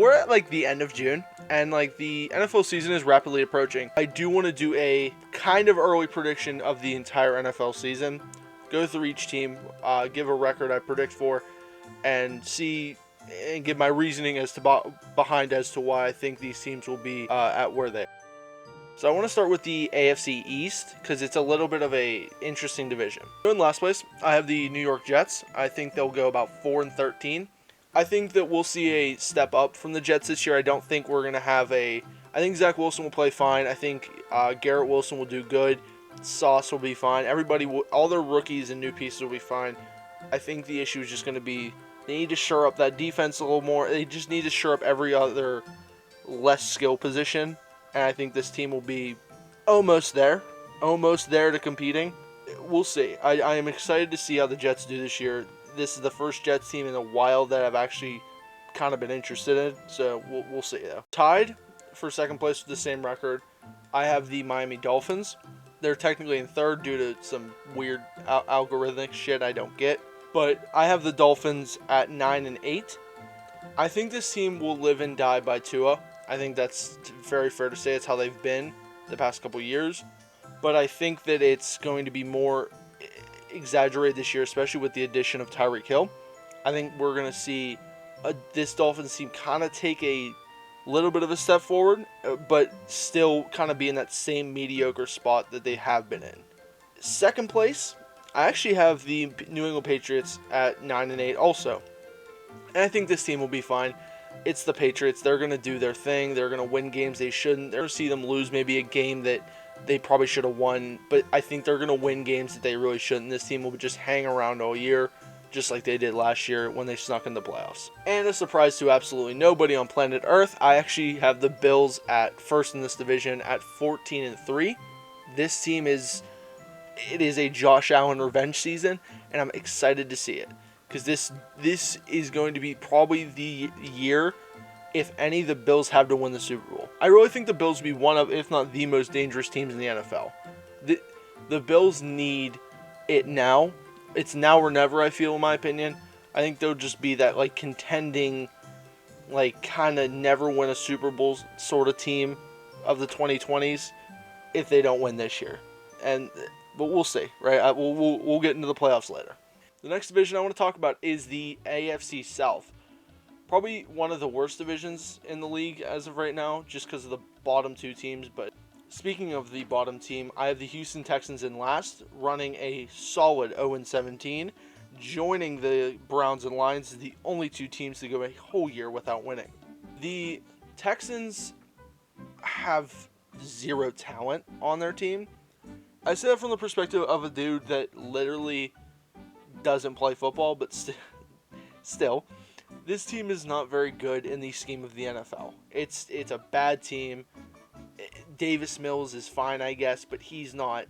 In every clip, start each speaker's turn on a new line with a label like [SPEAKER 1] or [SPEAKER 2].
[SPEAKER 1] we're at like the end of June, and like the NFL season is rapidly approaching. I do want to do a kind of early prediction of the entire NFL season, go through each team, give a record I predict for, and see and give my reasoning as to behind as to why I think these teams will be at where they are. So I want to start with the AFC East because it's a little bit of a interesting division. In last place, I have the New York Jets. I think they'll go about 4-13. I think that we'll see a step up from the Jets this year. I don't think we're going to have I think Zach Wilson will play fine. I think Garrett Wilson will do good. Sauce will be fine. All their rookies and new pieces will be fine. I think the issue is just going to be they need to shore up that defense a little more. They just need to shore up every other less skill position. And I think this team will be almost there to competing. We'll see. I am excited to see how the Jets do this year. This is the first Jets team in a while that I've actually kind of been interested in. So we'll see, though. Tied for second place with the same record, I have the Miami Dolphins. They're technically in third due to some weird algorithmic shit I don't get. But I have the Dolphins at 9-8. I think this team will live and die by Tua. I think that's very fair to say. It's how they've been the past couple years. But I think that it's going to be more exaggerated this year, especially with the addition of Tyreek Hill. I think we're going to see this Dolphins team kind of take a little bit of a step forward, but still kind of be in that same mediocre spot that they have been in. Second place, I actually have the New England Patriots at 9-8 also. And I think this team will be fine. It's the Patriots. They're going to do their thing. They're going to win games they shouldn't. They're going to see them lose maybe a game that they probably should have won. But I think they're going to win games that they really shouldn't. This team will just hang around all year, just like they did last year when they snuck in the playoffs. And a surprise to absolutely nobody on planet Earth, I actually have the Bills at first in this division at 14-3. This team is a Josh Allen revenge season, and I'm excited to see it. Because this is going to be probably the year, if any, the Bills have to win the Super Bowl. I really think the Bills will be one of, if not the most dangerous teams in the NFL. The Bills need it now. It's now or never, I feel, in my opinion. I think they'll just be that, like, contending, like, kind of never win a Super Bowl sort of team of the 2020s if they don't win this year. But we'll see, right? We'll get into the playoffs later. The next division I want to talk about is the AFC South. Probably one of the worst divisions in the league as of right now, just because of the bottom two teams. But speaking of the bottom team, I have the Houston Texans in last, running a solid 0-17. Joining the Browns and Lions is the only two teams to go a whole year without winning. The Texans have zero talent on their team. I say that from the perspective of a dude that literally doesn't play football, but still, this team is not very good in the scheme of the NFL. It's a bad team. Davis Mills is fine, I guess, but he's not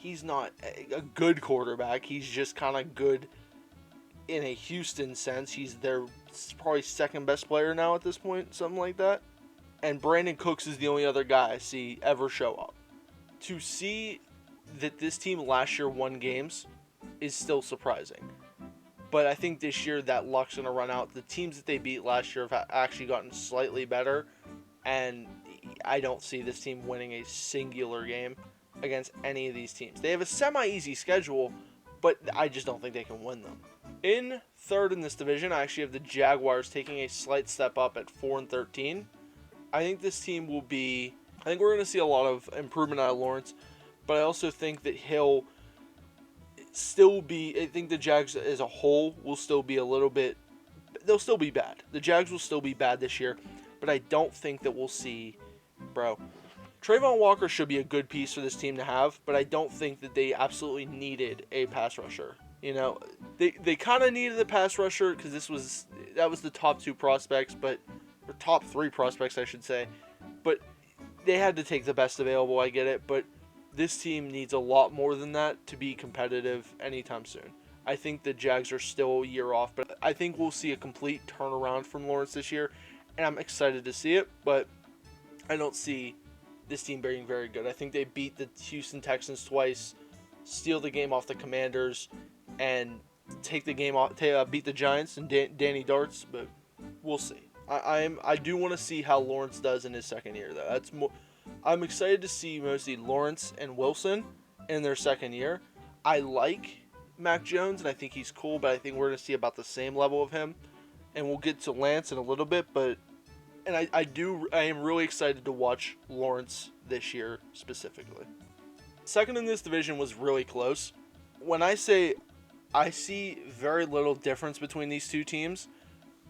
[SPEAKER 1] a good quarterback. He's just kind of good in a Houston sense. He's their probably second best player now at this point, something like that. And Brandon Cooks is the only other guy I see ever show up. To see that this team last year won games is still surprising. But I think this year that luck's going to run out. The teams that they beat last year have actually gotten slightly better, and I don't see this team winning a singular game against any of these teams. They have a semi-easy schedule, but I just don't think they can win them. In third in this division, I actually have the Jaguars taking a slight step up at 4-13. I think this team will be... I think we're going to see a lot of improvement out of Lawrence, but I also think that he'll still be... I think the Jags as a whole will still be a little bit... They'll still be bad. The Jags will still be bad this year, but I don't think that we'll see... Bro, Trayvon Walker should be a good piece for this team to have, but I don't think that they absolutely needed a pass rusher. You know, they kind of needed a pass rusher because that was the top two prospects, or top three prospects, I should say. But they had to take the best available, I get it, but this team needs a lot more than that to be competitive anytime soon. I think the Jags are still a year off, but I think we'll see a complete turnaround from Lawrence this year, and I'm excited to see it, but I don't see this team being very good. I think they beat the Houston Texans twice, steal the game off the Commanders, and take the game off, beat the Giants and Danny Darts, but we'll see. I do want to see how Lawrence does in his second year, though. I'm excited to see mostly Lawrence and Wilson in their second year. I like Mac Jones, and I think he's cool, but I think we're going to see about the same level of him. And we'll get to Lance in a little bit, but I am really excited to watch Lawrence this year specifically. Second in this division was really close. When I say I see very little difference between these two teams,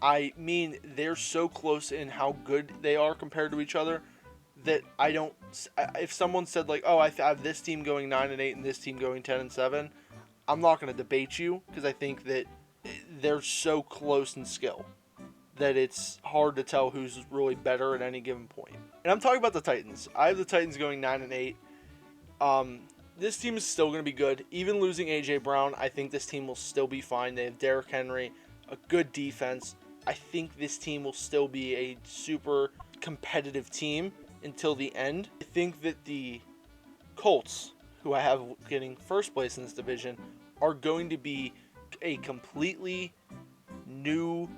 [SPEAKER 1] I mean they're so close in how good they are compared to each other that I don't. If someone said like, "Oh, I have this team going 9-8 and this team going 10-7," I'm not going to debate you because I think that they're so close in skill that it's hard to tell who's really better at any given point. And I'm talking about the Titans. I have the Titans going 9-8. This team is still going to be good. Even losing A.J. Brown, I think this team will still be fine. They have Derrick Henry, a good defense. I think this team will still be a super competitive team until the end. I think that the Colts, who I have getting first place in this division, are going to be a completely new,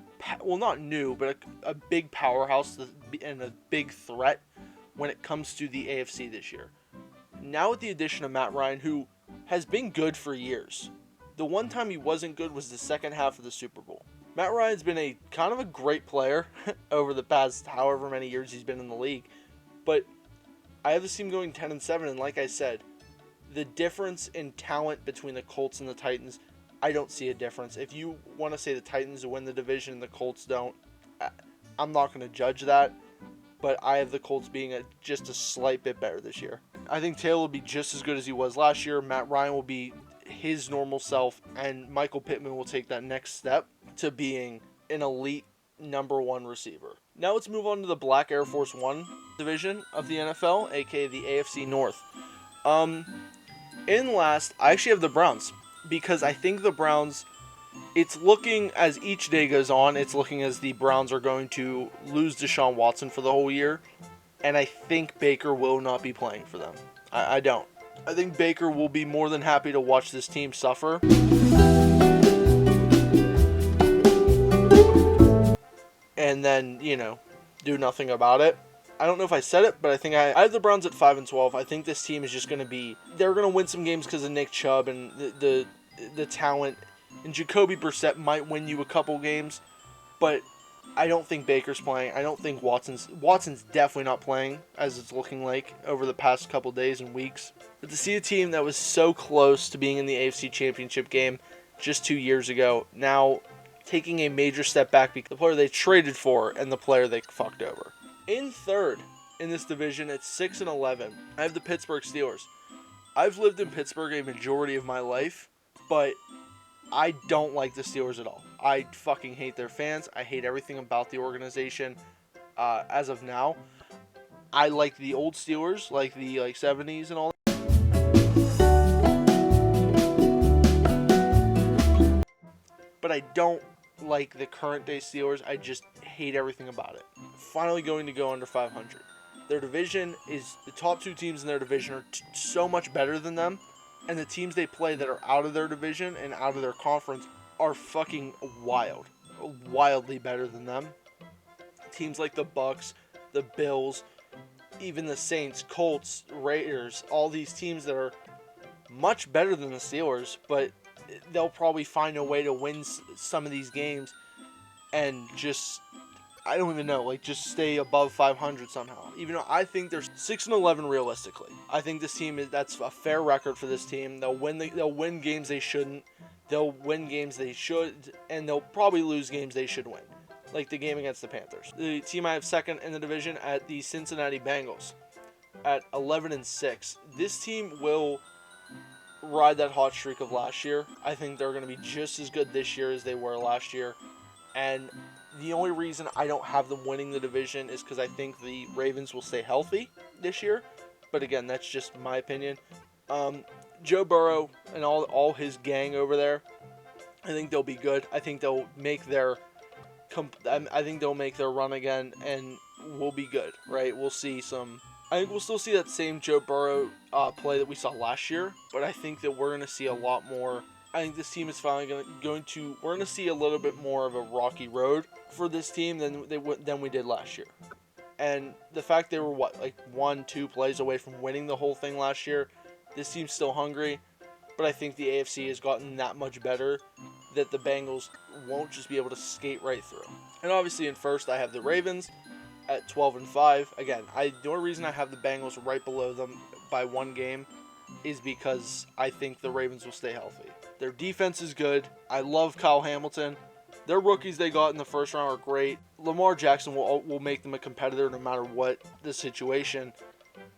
[SPEAKER 1] well, not new, but a big powerhouse and a big threat when it comes to the AFC this year. Now with the addition of Matt Ryan, who has been good for years. The one time he wasn't good was the second half of the Super Bowl. Matt Ryan's been a kind of a great player over the past however many years he's been in the league. But I have this team going 10-7, and like I said, the difference in talent between the Colts and the Titans, I don't see a difference. If you want to say the Titans win the division and the Colts don't, I'm not going to judge that. But I have the Colts being just a slight bit better this year. I think Taylor will be just as good as he was last year. Matt Ryan will be his normal self, and Michael Pittman will take that next step to being an elite number one receiver. Now let's move on to the Black Air Force One division of the NFL, aka the AFC North. In last, I actually have the Browns because I think the Browns, it's looking as each day goes on, it's looking as the Browns are going to lose Deshaun Watson for the whole year. And I think Baker will not be playing for them. I don't. I think Baker will be more than happy to watch this team suffer. And then, do nothing about it. I don't know if I said it, but I think I have the Browns at 5-12. I think this team is just going to be, they're going to win some games because of Nick Chubb and the talent. And Jacoby Brissett might win you a couple games, but I don't think Baker's playing. I don't think Watson's definitely not playing, as it's looking like over the past couple days and weeks. But to see a team that was so close to being in the AFC Championship game just 2 years ago, now taking a major step back because the player they traded for and the player they fucked over. In third in this division at 6-11, I have the Pittsburgh Steelers. I've lived in Pittsburgh a majority of my life, but I don't like the Steelers at all. I fucking hate their fans. I hate everything about the organization as of now. I like the old Steelers, like the 70s and all that. But I don't like the current day Steelers. I just hate everything about it. Finally going to go under 500. Their division is, the top two teams in their division are so much better than them. And the teams they play that are out of their division and out of their conference are fucking wildly better than them. Teams like the Bucks, the Bills, even the Saints, Colts, Raiders, all these teams that are much better than the Steelers, but they'll probably find a way to win some of these games and just, I don't even know, just stay above 500 somehow. Even though I think they're 6-11 realistically. I think this team that's a fair record for this team. They'll win games they shouldn't. They'll win games they should, and they'll probably lose games they should win. Like the game against the Panthers. The team I have second in the division at the Cincinnati Bengals at 11-6. This team will ride that hot streak of last year. I think they're going to be just as good this year as they were last year. And the only reason I don't have them winning the division is because I think the Ravens will stay healthy this year. But again, that's just my opinion. Joe Burrow and all his gang over there, I think they'll be good. I think they'll make their run again, and we'll be good, right? We'll see some. I think we'll still see that same Joe Burrow play that we saw last year, but I think that we're going to see a lot more I think this team is finally we're going to see a little bit more of a rocky road for this team than we did last year. And the fact they were, 1-2 plays away from winning the whole thing last year, this team's still hungry, but I think the AFC has gotten that much better that the Bengals won't just be able to skate right through. And obviously in first, I have the Ravens at 12-5. Again, the only reason I have the Bengals right below them by one game is because I think the Ravens will stay healthy. Their defense is good. I love Kyle Hamilton. Their rookies they got in the first round are great. Lamar Jackson will make them a competitor no matter what the situation.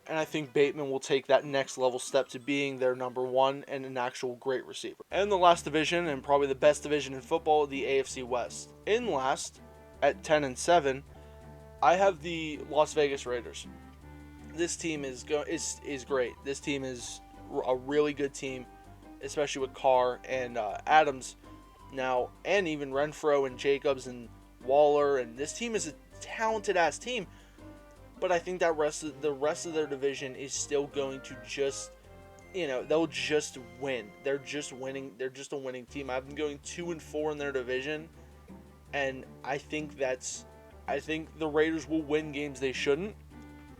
[SPEAKER 1] And I think Bateman will take that next level step to being their number one and an actual great receiver. And the last division, and probably the best division in football, the AFC West. In last, at 10-7, I have the Las Vegas Raiders. This team is great. This team is a really good team, especially with Carr and Adams now, and even Renfro and Jacobs and Waller. And this team is a talented ass team. But I think that the rest of their division is still going to just, they'll just win. They're just winning. They're just a winning team. I've been going 2-4 in their division, and I think the Raiders will win games they shouldn't.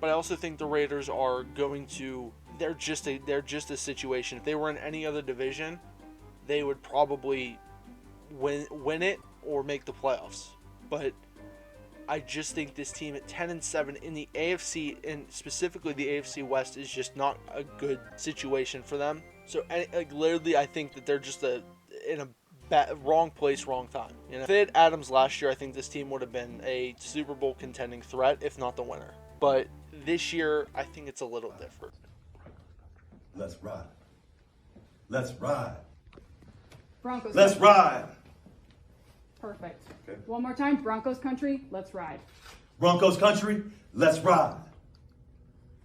[SPEAKER 1] But I also think the Raiders are going to. They're just a situation. If they were in any other division, they would probably win it or make the playoffs. But I just think this team at 10-7 in the AFC, and specifically the AFC West, is just not a good situation for them. So, literally, I think that they're just in a wrong place, wrong time. If they had Adams last year, I think this team would have been a Super Bowl contending threat, if not the winner. But this year, I think it's a little different.
[SPEAKER 2] Let's ride. Let's ride.
[SPEAKER 3] Broncos.
[SPEAKER 2] Let's ride.
[SPEAKER 3] Perfect.
[SPEAKER 2] Okay.
[SPEAKER 3] One more time. Broncos country. Let's ride.
[SPEAKER 2] Broncos country. Let's ride.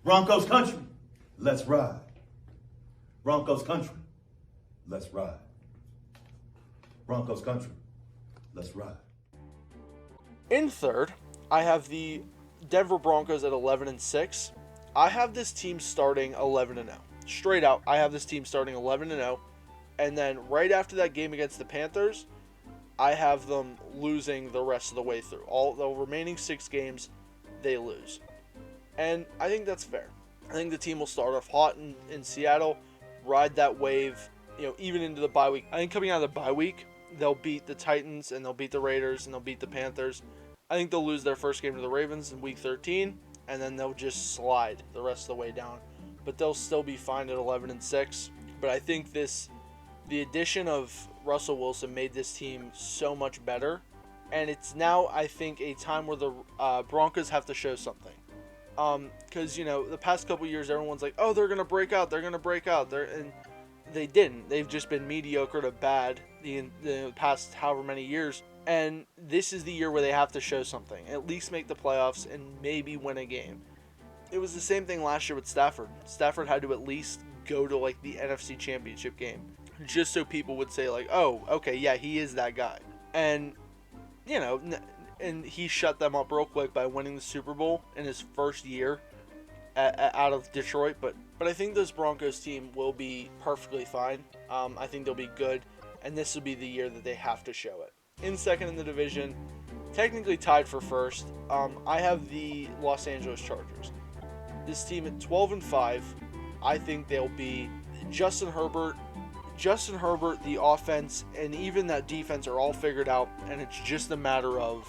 [SPEAKER 2] Broncos country. Let's ride. Broncos country. Let's ride. Broncos country. Let's ride.
[SPEAKER 1] In third, I have the Denver Broncos at 11-6. I have this team starting 11-0. Straight out, I have this team starting 11-0. And then right after that game against the Panthers, I have them losing the rest of the way through. All the remaining 6 games, they lose. And I think that's fair. I think the team will start off hot in Seattle, ride that wave, even into the bye week. I think coming out of the bye week, they'll beat the Titans, and they'll beat the Raiders, and they'll beat the Panthers. I think they'll lose their first game to the Ravens in week 13, and then they'll just slide the rest of the way down. But they'll still be fine at 11-6. But I think the addition of Russell Wilson made this team so much better. And it's now, I think, a time where the Broncos have to show something. Because, the past couple years, everyone's like, oh, they're going to break out. They're going to break out. And they didn't. They've just been mediocre to bad the past however many years. And this is the year where they have to show something. At least make the playoffs and maybe win a game. It was the same thing last year with Stafford. Stafford had to at least go to, the NFC Championship game. Just so people would say, oh, okay, yeah, he is that guy. And, and he shut them up real quick by winning the Super Bowl in his first year out of Detroit. But I think this Broncos team will be perfectly fine. I think they'll be good. And this will be the year that they have to show it. In second in the division, technically tied for first, I have the Los Angeles Chargers. This team at 12-5, I think they'll be Justin Herbert, the offense, and even that defense are all figured out, and it's just a matter of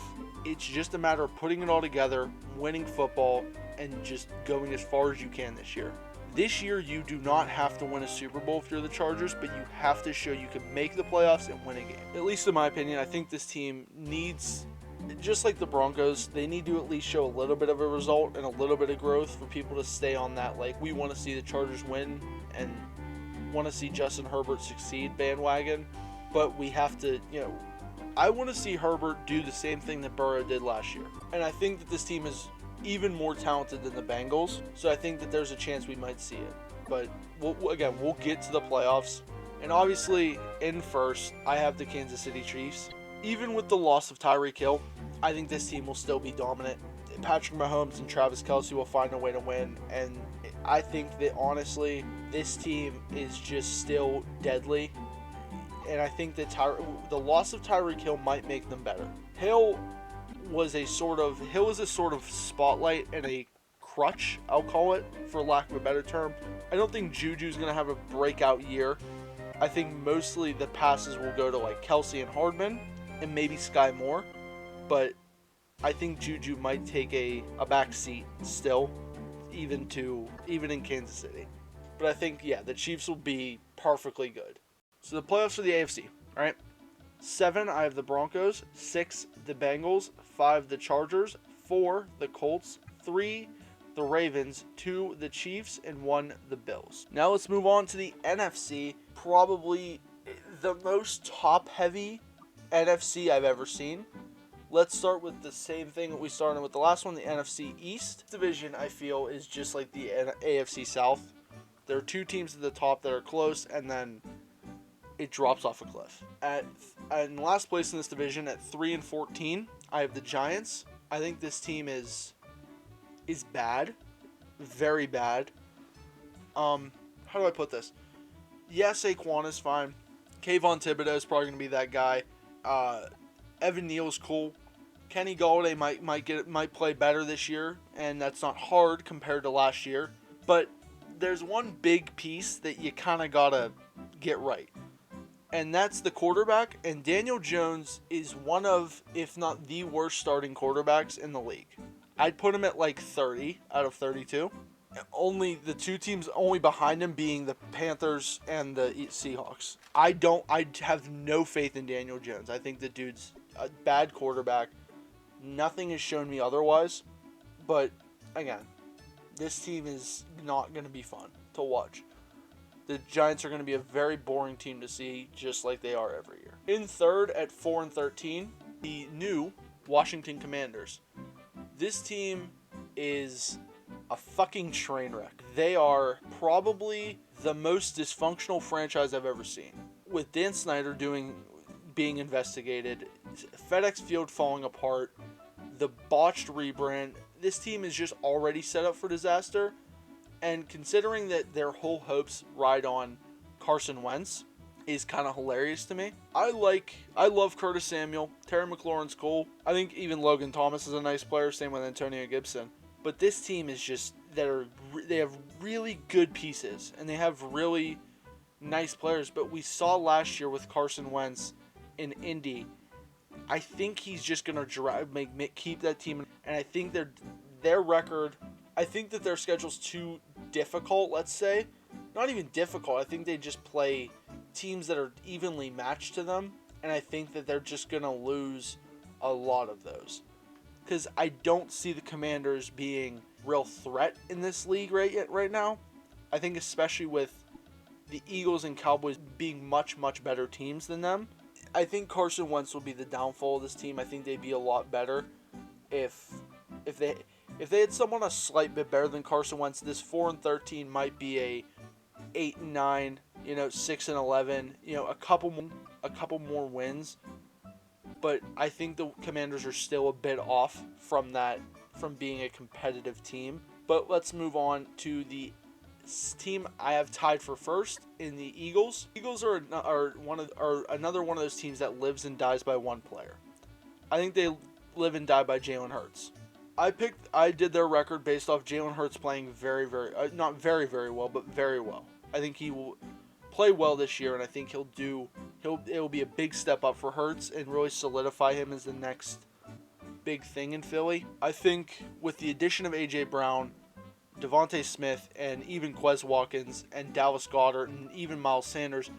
[SPEAKER 1] putting it all together, winning football, and just going as far as you can this year. This year, you do not have to win a Super Bowl if you're the Chargers, but you have to show you can make the playoffs and win a game. At least in my opinion, I think this team needs, just like the Broncos, they need to at least show a little bit of a result and a little bit of growth for people to stay on that, we want to see the Chargers win and want to see Justin Herbert succeed bandwagon. But we have to, I want to see Herbert do the same thing that Burrow did last year. And I think that this team is even more talented than the Bengals, so I think that there's a chance we might see it. But we'll get to the playoffs. And obviously, in first, I have the Kansas City Chiefs. Even with the loss of Tyreek Hill, I think this team will still be dominant. Patrick Mahomes and Travis Kelce will find a way to win, and I think that honestly, this team is just still deadly. and I think that the loss of Tyreek Hill might make them better. Hill was a sort of spotlight and a crutch, I'll call it, for lack of a better term. I don't think Juju's going to have a breakout year. I think mostly the passes will go to like Kelsey and Hardman and maybe Sky Moore, but I think Juju might take a back seat still, even in Kansas City. But I think, yeah, the Chiefs will be perfectly good. So the playoffs for the AFC, all right? 7, I have the Broncos. 6, the Bengals. 5, the Chargers. 4, the Colts. 3, the Ravens. 2, the Chiefs. And 1, the Bills. Now let's move on to the NFC. Probably the most top-heavy NFC I've ever seen. Let's start with the same thing that we started with the last one, the NFC East. Division, I feel, is just like the AFC South. There are 2 teams at the top that are close, and then it drops off a cliff. In last place in this division, at 3-14, I have the Giants. I think this team is bad, very bad. How do I put this? Yes, Saquon is fine. Kayvon Thibodeau is probably going to be that guy. Evan Neal's cool. Kenny Golladay might play better this year, and that's not hard compared to last year. But there's one big piece that you kind of gotta get right, and that's the quarterback. And Daniel Jones is one of, if not the worst starting quarterbacks in the league. I'd put him at like 30 out of 32. Only the 2 teams only behind him being the Panthers and the Seahawks. I have no faith in Daniel Jones. I think the dude's a bad quarterback. Nothing has shown me otherwise. But again, this team is not going to be fun to watch. The Giants are going to be a very boring team to see, just like they are every year. In third at 4-13, the new Washington Commanders. This team is a fucking train wreck. They are probably the most dysfunctional franchise I've ever seen. With Dan Snyder being investigated, FedEx Field falling apart, the botched rebrand, this team is just already set up for disaster. And considering that their whole hopes ride on Carson Wentz is kind of hilarious to me. I love Curtis Samuel. Terry McLaurin's cool. I think even Logan Thomas is a nice player. Same with Antonio Gibson. But this team is just, they have really good pieces, and they have really nice players. But we saw last year with Carson Wentz in Indy, I think he's just going to keep that team. And I think their record, I think that their schedule's too difficult, let's say. Not even difficult. I think they just play teams that are evenly matched to them. And I think that they're just going to lose a lot of those. Because I don't see the Commanders being real threat in this league right now. I think especially with the Eagles and Cowboys being much, much better teams than them. I think Carson Wentz will be the downfall of this team. I think they'd be a lot better if they had someone a slight bit better than Carson Wentz. This 4-13 might be a 8-9, 6-11, a couple more wins. But I think the Commanders are still a bit off from being a competitive team. But let's move on to the team I have tied for first in the Eagles. Eagles are another one of those teams that lives and dies by one player. I think they live and die by Jalen Hurts. I did their record based off Jalen Hurts playing not very, very well, but very well. I think he will play well this year, and I think it will be a big step up for Hurts and really solidify him as the next big thing in Philly. I think with the addition of A.J. Brown, Devontae Smith, and even Quez Watkins, and Dallas Goedert, and even Miles Sanders,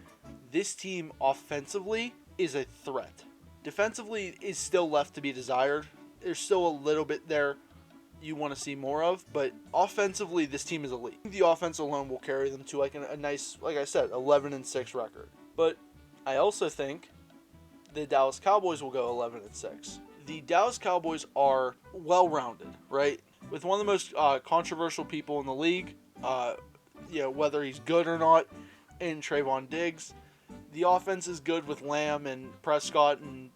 [SPEAKER 1] this team offensively is a threat. Defensively is still left to be desired. There's still a little bit there you want to see more of, but offensively, this team is elite. The offense alone will carry them to like a nice, like I said, 11-6 record. But I also think the Dallas Cowboys will go 11-6. The Dallas Cowboys are well-rounded, right? With one of the most controversial people in the league, whether he's good or not, in Trayvon Diggs. The offense is good with Lamb and Prescott and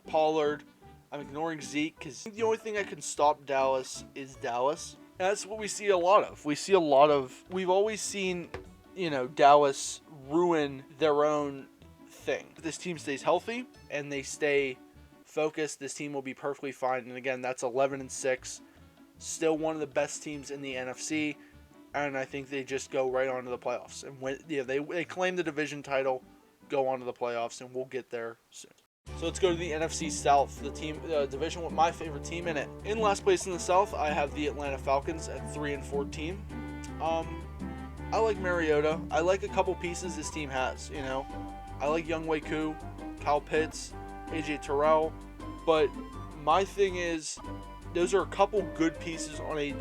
[SPEAKER 1] Pollard. I'm ignoring Zeke because the only thing that can stop Dallas is Dallas. And that's what we see a lot of. We've always seen, Dallas ruin their own thing. If this team stays healthy and they stay focused, this team will be perfectly fine. And again, that's 11-6, still one of the best teams in the NFC. And I think they just go right on to the playoffs and win. Yeah, they claim the division title, go on to the playoffs, and we'll get there soon. So let's go to the NFC South, the division with my favorite team in it. In last place in the South, I have the Atlanta Falcons at 3-14. I like Mariota. I like a couple pieces this team has. I like Younghoe Koo, Kyle Pitts, AJ Terrell, but my thing is, those are a couple good pieces on a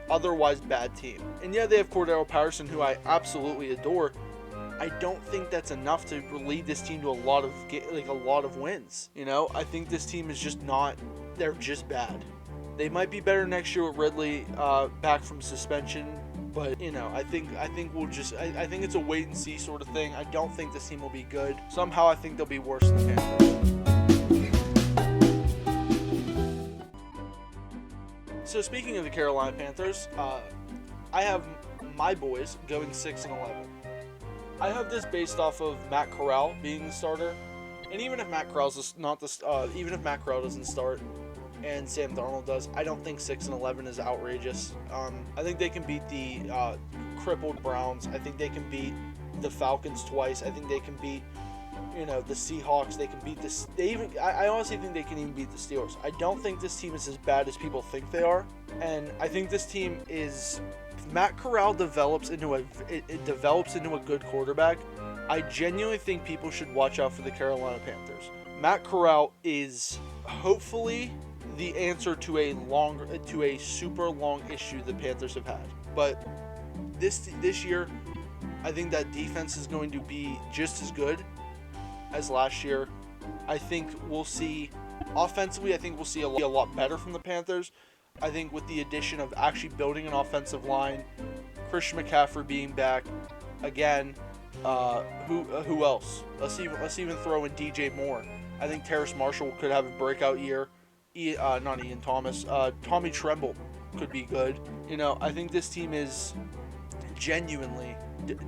[SPEAKER 1] otherwise bad team. And yeah, they have Cordero Patterson, who I absolutely adore. I don't think that's enough to lead this team to a lot of wins. I think this team is just not. They're just bad. They might be better next year with Ridley back from suspension, but I think I think it's a wait and see sort of thing. I don't think this team will be good. Somehow I think they'll be worse than the Panthers. So speaking of the Carolina Panthers, I have my boys going 6-11. I have this based off of Matt Corral being the starter, and even if Matt Corral doesn't start and Sam Darnold does, I don't think 6-11 is outrageous. I think they can beat the crippled Browns. I think they can beat the Falcons twice. I think they can beat the Seahawks. They can beat this. I honestly think they can even beat the Steelers. I don't think this team is as bad as people think they are, and I think this team is. If Matt Corral develops into a good quarterback, I genuinely think people should watch out for the Carolina Panthers. Matt Corral is hopefully the answer to a super long issue the Panthers have had. But this year, I think that defense is going to be just as good as last year. I think we'll see offensively. I think we'll see a lot better from the Panthers. I think with the addition of actually building an offensive line, Christian McCaffrey being back again, who else? Let's even throw in DJ Moore. I think Terrace Marshall could have a breakout year. Not Ian Thomas. Tommy Tremble could be good. I think this team is genuinely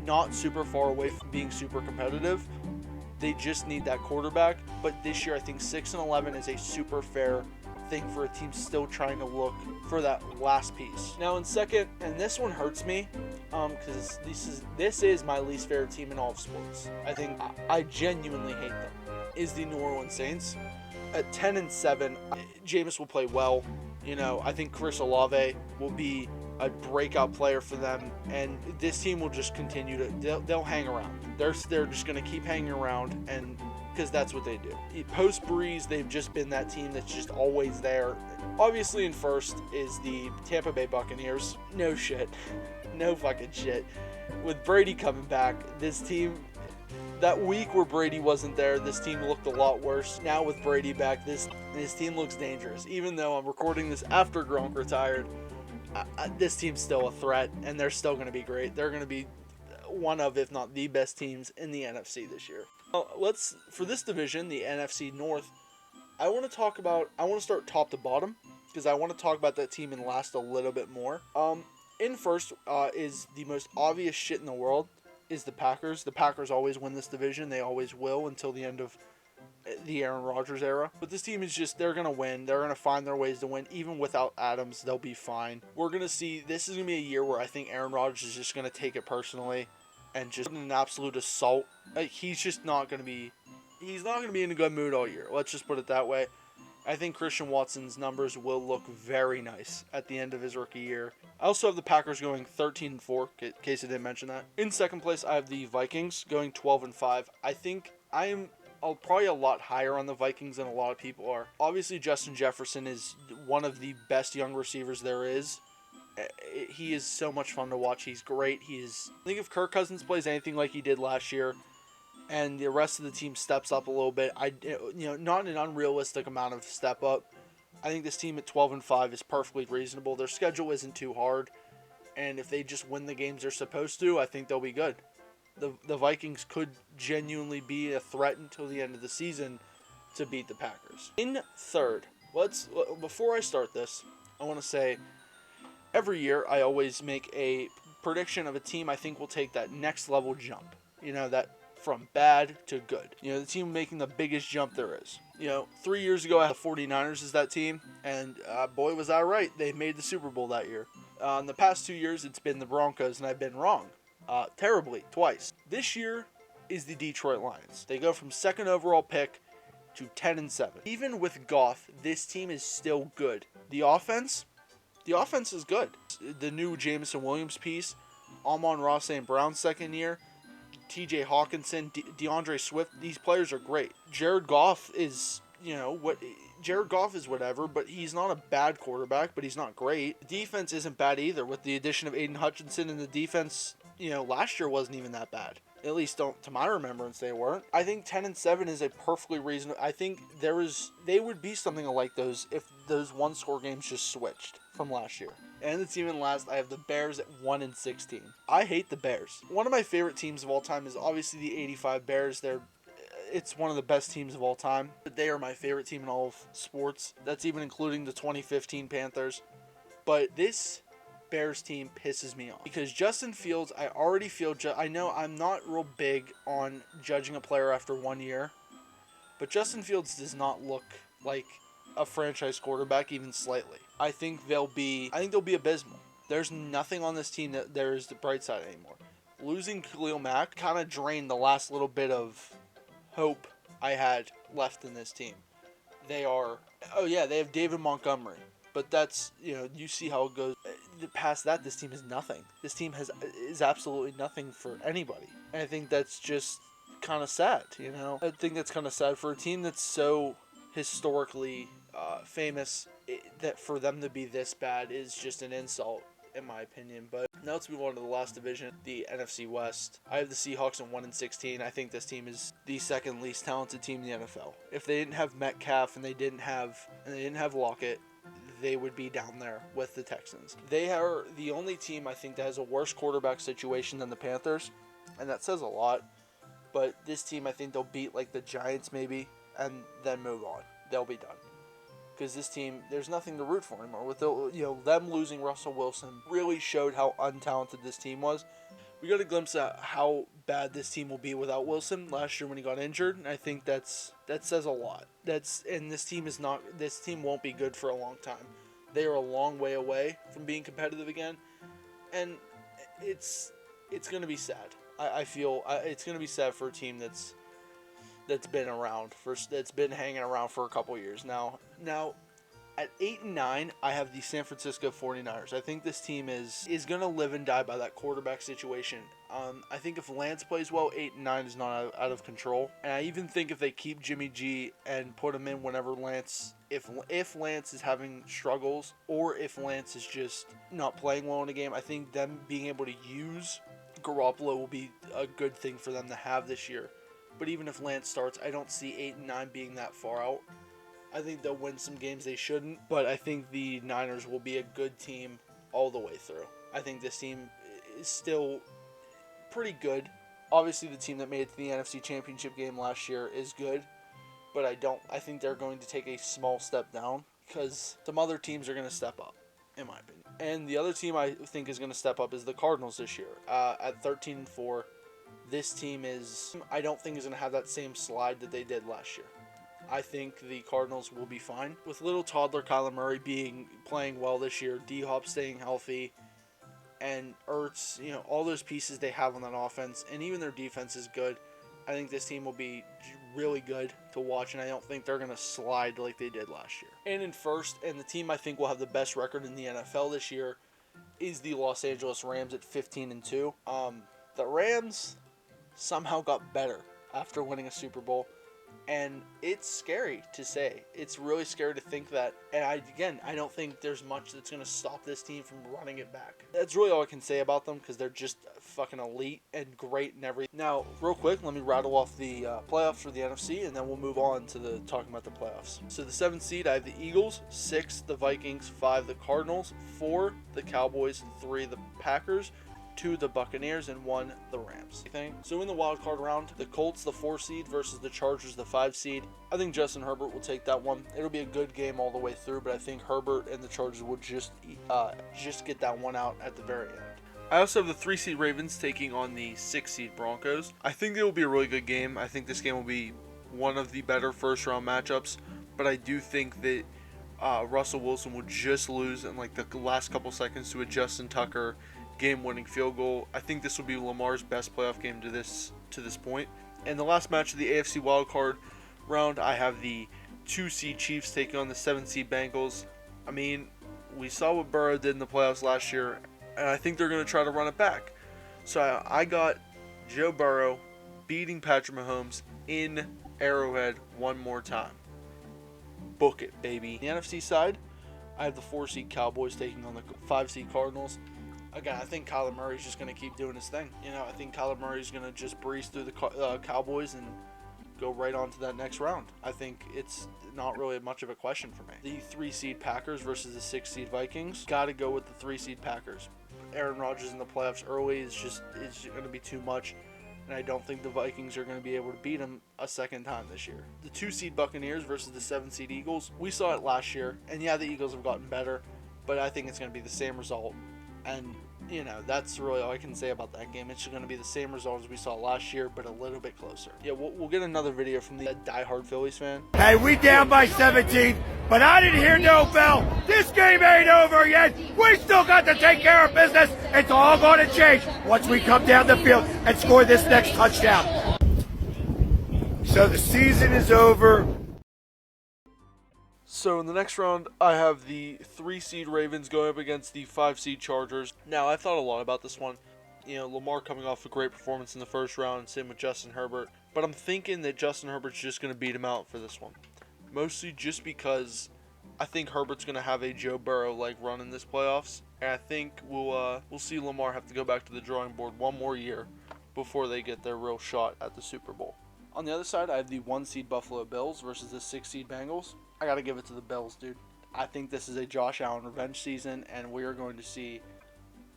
[SPEAKER 1] not super far away from being super competitive. They just need that quarterback. But this year, I think 6-11 is a super fair thing for a team still trying to look for that last piece. Now in second, and this one hurts me, because this is my least favorite team in all of sports. I think I genuinely hate them. Is the New Orleans Saints at 10-7? Jameis will play well. I think Chris Olave will be a breakout player for them, and this team will just continue to. They'll hang around. They're just going to keep hanging around, and because that's what they do. Post Breeze, they've just been that team that's just always there. Obviously, in first is the Tampa Bay Buccaneers. No shit, no fucking shit. With Brady coming back, this team. That week where Brady wasn't there, this team looked a lot worse. Now with Brady back, this team looks dangerous. Even though I'm recording this after Gronk retired, this team's still a threat, and they're still going to be great. They're going to be one of, if not the best teams in the NFC this year. For this division, the NFC North, I want to start top to bottom, because I want to talk about that team and last a little bit more. In first is the most obvious shit in the world. Is the Packers. The Packers always win this division. They always will until the end of the Aaron Rodgers era. But this team is just, they're going to win. They're going to find their ways to win. Even without Adams, they'll be fine. We're going to see, this is going to be a year where I think Aaron Rodgers is just going to take it personally and just an absolute assault. He's just not going to be, in a good mood all year. Let's just put it that way. I think Christian Watson's numbers will look very nice at the end of his rookie year. I also have the Packers going 13-4, in case I didn't mention that. In second place, I have the Vikings going 12-5. I think I am probably a lot higher on the Vikings than a lot of people are. Obviously, Justin Jefferson is one of the best young receivers there is. He is so much fun to watch. He's great. I think if Kirk Cousins plays anything like he did last year, and the rest of the team steps up a little bit, not an unrealistic amount of step up. I think this team at 12-5 is perfectly reasonable. Their schedule isn't too hard, and if they just win the games they're supposed to, I think they'll be good. The Vikings could genuinely be a threat until the end of the season to beat the Packers. In third, before I start this, I want to say every year I always make a prediction of a team I think will take that next level jump. That from bad to good. You know, the team making the biggest jump there is. You know, 3 years ago, I had the 49ers as that team, and boy, was I right. They made the Super Bowl that year. In the past 2 years, it's been the Broncos, and I've been wrong. Terribly, twice. This year is the Detroit Lions. They go from second overall pick to 10-7. Even with Goff, this team is still good. The offense is good. The new Jameson Williams piece, Amon-Ra St. Brown's second year, TJ Hawkinson, DeAndre Swift, these players are great. Jared Goff is, Jared Goff is whatever, but he's not a bad quarterback, but he's not great. The defense isn't bad either with the addition of Aiden Hutchinson, and the defense, last year wasn't even that bad. At least to my remembrance, they weren't. I think 10-7 is a perfectly reasonable. I think they would be something like those if those one-score games just switched from last year. And it's even last. I have the Bears at 1-16. I hate the Bears. One of my favorite teams of all time is obviously the '85 Bears. It's one of the best teams of all time. But they are my favorite team in all of sports. That's even including the 2015 Panthers. But this Bears team pisses me off because Justin Fields, I know I'm not real big on judging a player after 1 year, but Justin Fields does not look like a franchise quarterback even slightly. I think they'll be abysmal. There's nothing on this team that there is the bright side anymore. Losing Khalil Mack kind of drained the last little bit of hope I had left in this team. They have David Montgomery. But that's, you see how it goes. Past that, this team is nothing. This team is absolutely nothing for anybody. And I think that's just kind of sad, I think that's kind of sad for a team that's so historically famous. That for them to be this bad is just an insult, in my opinion. But now let's move on to the last division, the NFC West. I have the Seahawks at 1-16. I think this team is the second least talented team in the NFL. If they didn't have Metcalf and they didn't have Lockett, they would be down there with the Texans. They are the only team I think that has a worse quarterback situation than the Panthers, and that says a lot. But this team, I think they'll beat like the Giants maybe, and then move on. They'll be done. Because this team, there's nothing to root for anymore. With them losing Russell Wilson really showed how untalented this team was. We got a glimpse at how bad this team will be without Wilson last year when he got injured, and I think that says a lot. This team won't be good for a long time. They are a long way away from being competitive again, and it's going to be sad. I feel it's going to be sad for a team that's been around that's been hanging around for a couple years now. Now, at 8-9, I have the San Francisco 49ers. I think this team is going to live and die by that quarterback situation. I think if Lance plays well, 8-9 is not out of control. And I even think if they keep Jimmy G and put him in whenever Lance, if Lance is having struggles, or if Lance is just not playing well in a game, I think them being able to use Garoppolo will be a good thing for them to have this year. But even if Lance starts, I don't see 8-9 being that far out. I think they'll win some games they shouldn't, but I think the Niners will be a good team all the way through. I think this team is still pretty good. Obviously, the team that made it to the NFC Championship game last year is good, but I think they're going to take a small step down because some other teams are going to step up, in my opinion. And the other team I think is going to step up is the Cardinals this year. At 13-4, this team I don't think is going to have that same slide that they did last year. I think the Cardinals will be fine. With little toddler Kyler Murray playing well this year, D-Hop staying healthy, and Ertz, all those pieces they have on that offense, and even their defense is good. I think this team will be really good to watch, and I don't think they're going to slide like they did last year. And in first, and the team I think will have the best record in the NFL this year, is the Los Angeles Rams at 15-2. The Rams somehow got better after winning a Super Bowl. And it's scary to say. It's really scary to think that. And I don't think there's much that's going to stop this team from running it back. That's really all I can say about them because they're just fucking elite and great and everything. Now, real quick, let me rattle off the playoffs for the NFC, and then we'll move on to talking about the playoffs. So the 7th seed, I have the Eagles, 6 the Vikings, 5 the Cardinals, 4 the Cowboys, 3 the Packers, 2 the Buccaneers, and 1 the Rams. So in the wild card round, the Colts, the 4 seed, versus the Chargers, the 5 seed. I think Justin Herbert will take that one. It'll be a good game all the way through, but I think Herbert and the Chargers will just get that one out at the very end. I also have the 3 seed Ravens taking on the 6 seed Broncos. I think it will be a really good game. I think this game will be one of the better first round matchups, but I do think that Russell Wilson will just lose in like the last couple seconds to a Justin Tucker game-winning field goal. I think this will be Lamar's best playoff game to this point. And the last match of the AFC wildcard round, I have the 2 seed Chiefs taking on the 7 seed Bengals. I mean, we saw what Burrow did in the playoffs last year, and I think they're going to try to run it back. So I got Joe Burrow beating Patrick Mahomes in Arrowhead one more time. Book it, baby. The NFC side, I have the 4 seed Cowboys taking on the 5 seed Cardinals. Again, I think Kyler Murray's just going to keep doing his thing. I think Kyler Murray's going to just breeze through the Cowboys and go right on to that next round. I think it's not really much of a question for me. The 3 seed Packers versus the 6 seed Vikings. Got to go with the 3 seed Packers. Aaron Rodgers in the playoffs early is going to be too much, and I don't think the Vikings are going to be able to beat him a second time this year. The 2 seed Buccaneers versus the 7 seed Eagles. We saw it last year, and yeah, the Eagles have gotten better, but I think it's going to be the same result. And that's really all I can say about that game. It's just going to be the same result as we saw last year, but a little bit closer. Yeah, we'll get another video from the diehard Phillies fan.
[SPEAKER 4] Hey, we down by 17, but I didn't hear no bell. This game ain't over yet. We still got to take care of business. It's all going to change once we come down the field and score this next touchdown. So the season is over.
[SPEAKER 1] So in the next round, I have the 3 seed Ravens going up against the 5 seed Chargers. Now, I've thought a lot about this one. Lamar coming off a great performance in the first round, same with Justin Herbert. But I'm thinking that Justin Herbert's just going to beat him out for this one. Mostly just because I think Herbert's going to have a Joe Burrow-like run in this playoffs. And I think we'll see Lamar have to go back to the drawing board one more year before they get their real shot at the Super Bowl. On the other side, I have the 1 seed Buffalo Bills versus the 6 seed Bengals. I got to give it to the Bills, dude. I think this is a Josh Allen revenge season, and we are going to see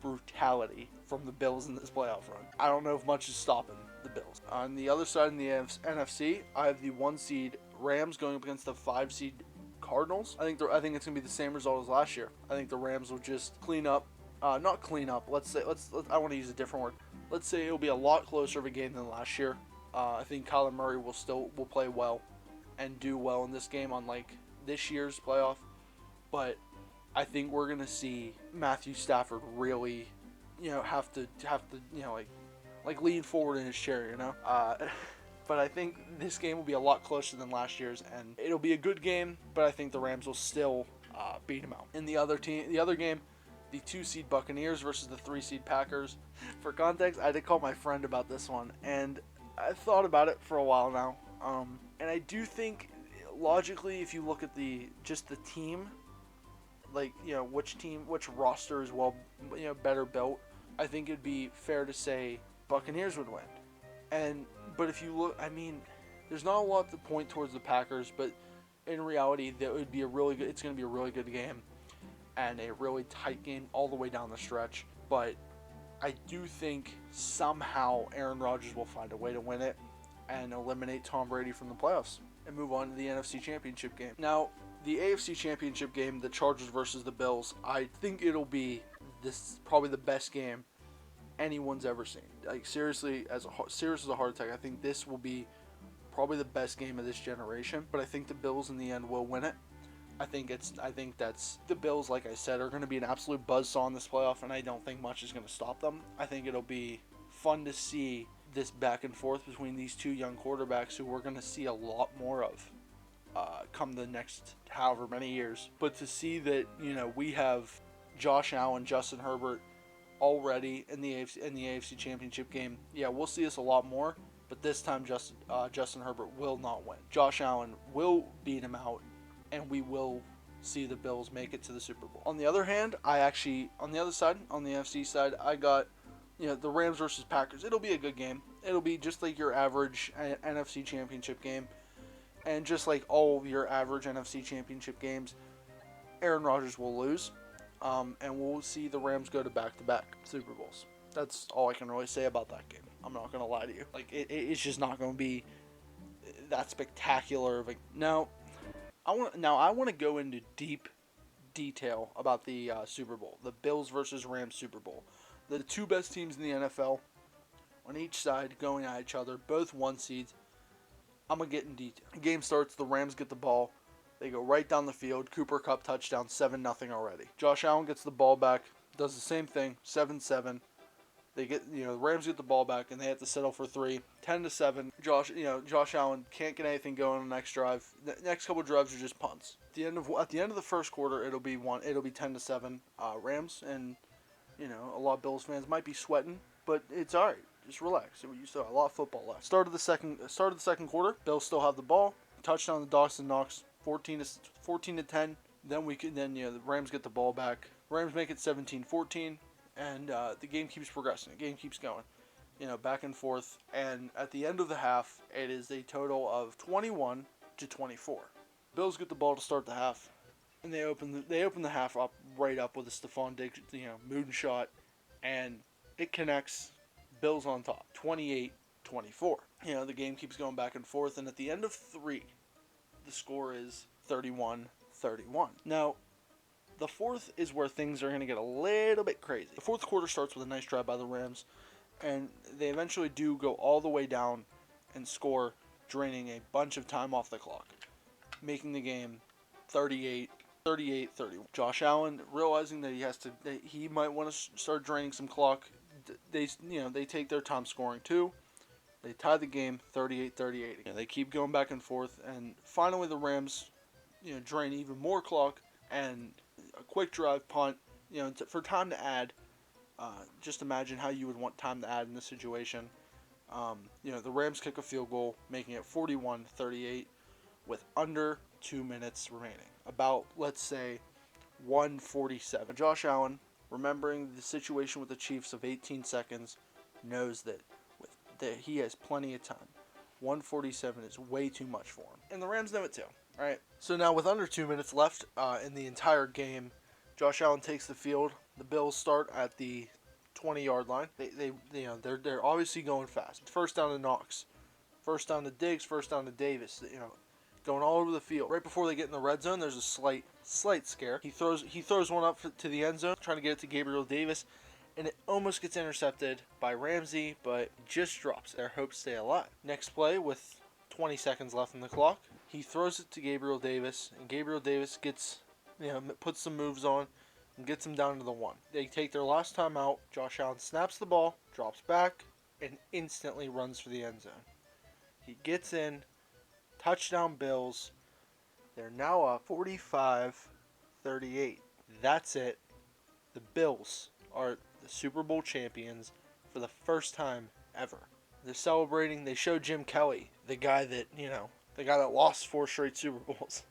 [SPEAKER 1] brutality from the Bills in this playoff run. I don't know if much is stopping the Bills. On the other side in the NFC, I have the 1 seed Rams going up against the 5 seed Cardinals. I think it's going to be the same result as last year. I think the Rams will just clean up. Not clean up. I want to use a different word. Let's say it'll be a lot closer of a game than last year. I think Kyler Murray will play well and do well in this game, unlike this year's playoff. But I think we're gonna see Matthew Stafford really, have to, like lean forward in his chair, But I think this game will be a lot closer than last year's, and it'll be a good game. But I think the Rams will still beat him out. In the other game, the 2 seed Buccaneers versus the 3 seed Packers. For context, I did call my friend about this one, and I've thought about it for a while now. And I do think, logically, if you look at the team, which roster is better built, I think it'd be fair to say Buccaneers would win. But if you look, there's not a lot to point towards the Packers, but in reality, it's going to be a really good game and a really tight game all the way down the stretch. But I do think somehow Aaron Rodgers will find a way to win it and eliminate Tom Brady from the playoffs and move on to the NFC Championship game. Now, the AFC Championship game, the Chargers versus the Bills, I think it'll be probably the best game anyone's ever seen. Like, seriously, serious as a heart attack, I think this will be probably the best game of this generation. But I think the Bills in the end will win it. I think that's the Bills, like I said, are going to be an absolute buzzsaw in this playoff, and I don't think much is going to stop them. I think it'll be fun to see this back and forth between these two young quarterbacks who we're going to see a lot more of come the next however many years. But to see that, we have Josh Allen, Justin Herbert already in the AFC Championship game, yeah, we'll see this a lot more, but this time Justin Herbert will not win. Josh Allen will beat him out, and we will see the Bills make it to the Super Bowl. On the other hand, on the other side, on the NFC side, I got the Rams versus Packers. It'll be a good game. It'll be just like your average NFC Championship game. And just like all of your average NFC Championship games, Aaron Rodgers will lose. And we'll see the Rams go to back-to-back Super Bowls. That's all I can really say about that game. I'm not going to lie to you. Like, it's just not going to be that spectacular of a... Now, I want to go into deep detail about the Super Bowl. The Bills versus Rams Super Bowl. The two best teams in the NFL on each side going at each other, both 1 seeds. I'm going to get in detail. The game starts, the Rams get the ball. They go right down the field. Cooper Kupp touchdown, 7-0 already. Josh Allen gets the ball back, does the same thing, 7-7. The Rams get the ball back and they have to settle for 3, 10-7. Josh Allen can't get anything going on the next drive. The next couple drives are just punts. At the end of the first quarter, it'll be 10-7 Rams, and a lot of Bills fans might be sweating, but it's all right. Just relax. You still have a lot of football left. Start of the second quarter, Bills still have the ball. Touchdown to Dawson Knox, 14-10. Then the Rams get the ball back. Rams make it 17-14, and the game keeps progressing. The game keeps going, back and forth. And at the end of the half, it is a total of 21-24. Bills get the ball to start the half, and they open the half up right up with a Stephon Diggs, moonshot, and it connects. Bills on top, 28-24. The game keeps going back and forth, and at the end of 3, the score is 31-31. Now, the fourth is where things are going to get a little bit crazy. The fourth quarter starts with a nice drive by the Rams, and they eventually do go all the way down and score, draining a bunch of time off the clock, making the game 38-31. Josh Allen, realizing that he might want to start draining some clock, they take their time scoring too. They tie the game 38-38. They keep going back and forth, and finally the Rams, drain even more clock, and a quick drive punt, for time to add. Just imagine how you would want time to add in this situation. The Rams kick a field goal, making it 41-38 with under 2 minutes remaining. About, let's say, 1:47. Josh Allen, remembering the situation with the Chiefs of 18 seconds, knows that he has plenty of time. 1:47 is way too much for him. And the Rams know it too. All right. So now with under 2 minutes left in the entire game, Josh Allen takes the field. The Bills start at the 20-yard line. They're obviously going fast. First down to Knox. First down to Diggs. First down to Davis. Going all over the field. Right before they get in the red zone, there's a slight scare. He throws one up to the end zone, trying to get it to Gabriel Davis, and it almost gets intercepted by Ramsey, but just drops. Their hopes stay alive. Next play, with 20 seconds left on the clock, he throws it to Gabriel Davis, and Gabriel Davis gets, puts some moves on and gets him down to the 1. They take their last time out. Josh Allen snaps the ball, drops back, and instantly runs for the end zone. He gets in. Touchdown Bills. They're now up 45-38. That's it. The Bills are the Super Bowl champions for the first time ever. They're celebrating. They show Jim Kelly, the guy that lost 4 straight Super Bowls.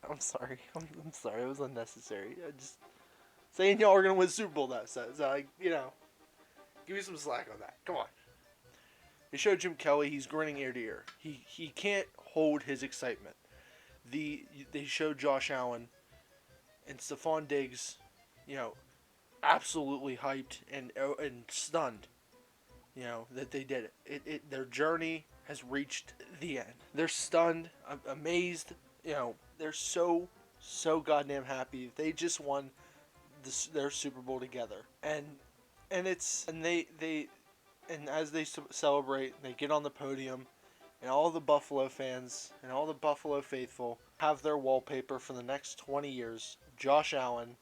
[SPEAKER 1] I'm sorry. I'm sorry. It was unnecessary. I just saying y'all are gonna win Super Bowl. That says, give me some slack on that. Come on. They show Jim Kelly. He's grinning ear to ear. He can't hold his excitement. They show Josh Allen and Stephon Diggs, absolutely hyped and stunned, that they did it. Their journey has reached the end. They're stunned, amazed. They're so goddamn happy. They just won their Super Bowl together, and as they celebrate, they get on the podium, and all the Buffalo fans and all the Buffalo faithful have their wallpaper for the next 20 years. Josh Allen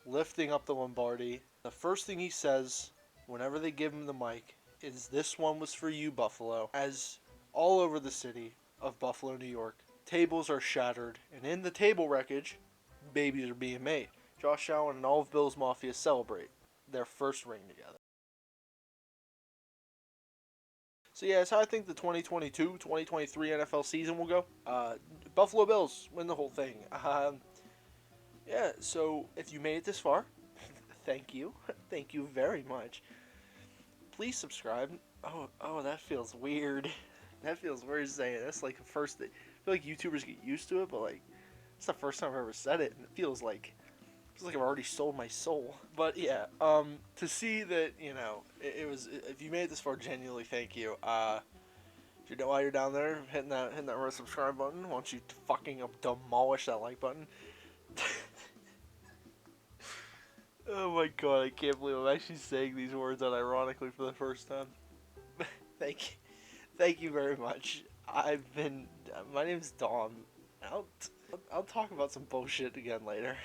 [SPEAKER 1] lifting up the Lombardi. The first thing he says whenever they give him the mic is, "This one was for you, Buffalo." As all over the city of Buffalo, New York, tables are shattered, and in the table wreckage, babies are being made. Josh Allen and all of Bills Mafia celebrate their first ring together. So yeah, that's how I think the 2022-2023 NFL season will go. Buffalo Bills win the whole thing. Yeah, so if you made it this far, thank you. Thank you very much. Please subscribe. Oh, that feels weird. That feels weird saying. That's like the first thing. I feel like YouTubers get used to it, but it's the first time I've ever said it, and it feels like I've already sold my soul. But yeah, to see that, it was, if you made it this far, genuinely thank you. If you know why you're down there hitting that red subscribe button, why don't you fucking demolish that like button? Oh my god, I can't believe I'm actually saying these words unironically for the first time. Thank you very much. My name's Dom. I'll talk about some bullshit again later.